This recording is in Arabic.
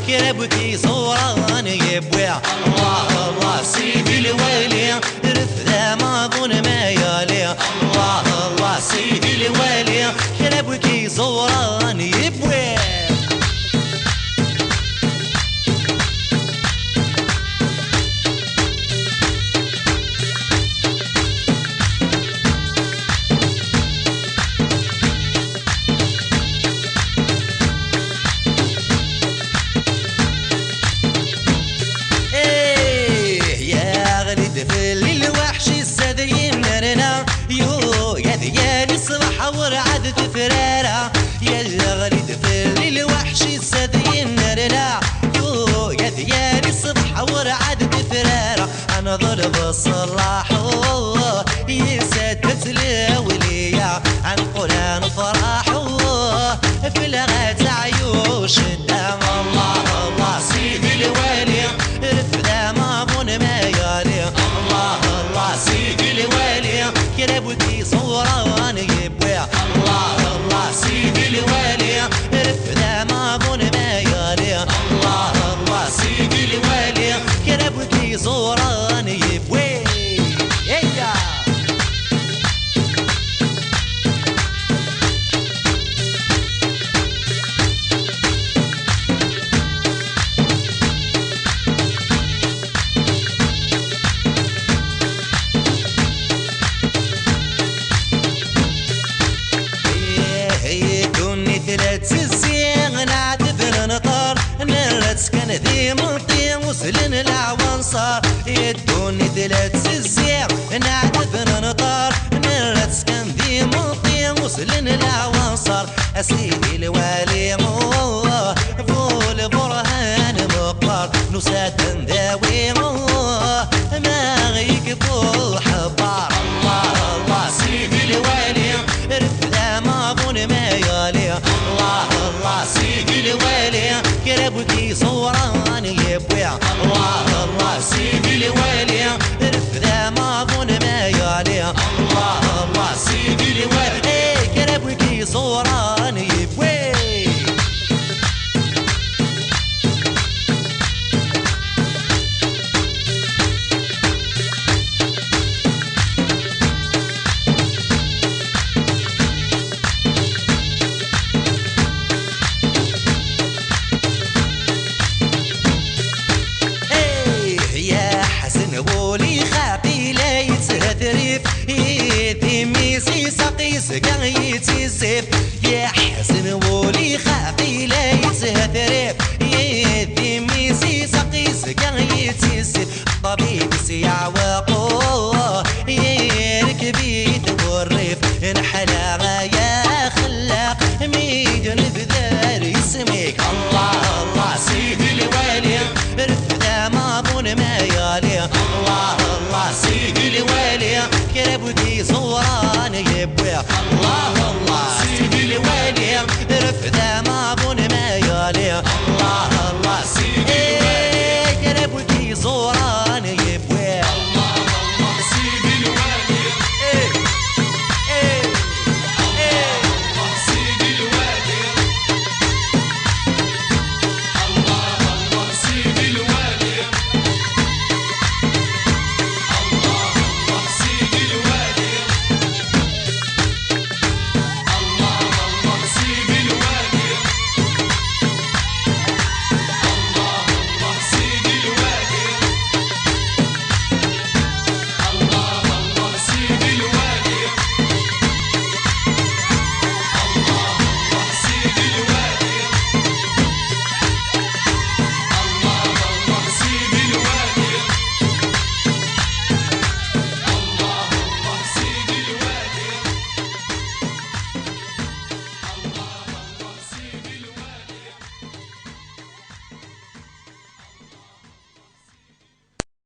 كربكي صوران يبوي الله الله سيدي الوالي رفدا ما ظن ما يالي الله الله سيدي الوالي كربكي صوران يبوي ورعد فرارة يا الغريد في الوحش السدين نرنا يو يا ديالي صبح ورعد فرارة انا ضرب الصلاح يسدت الولية عن قران فرح في الغات عيوش الدم الله الله سيدي الوالي رفدا ما بون ما يالي الله الله سيدي الوالي كربتي صوران يبوي الله الله سيدي الوالي رفدا ما بون ما يالي الله الله سيدي الوالي كربتي صوران يبوي كان ذي ملطي وسلن العوانصار يدوني ثلاث الزيغ نعتذ نطار نرتس كان ذي ملطي وسلن العوانصار أسيدي الوالي فول برهان مقبر نسات ذاوي ما غيكفو حبار الله الله سيدي الوالي رفدا ما بون ما يالي الله الله سيدي الوالي كربتي صوران يبوي الله الله سيدي الوالي رفدا ما ظن ما يالي الله الله سيدي الوالي كربتي صوران يبوي يتي الزيف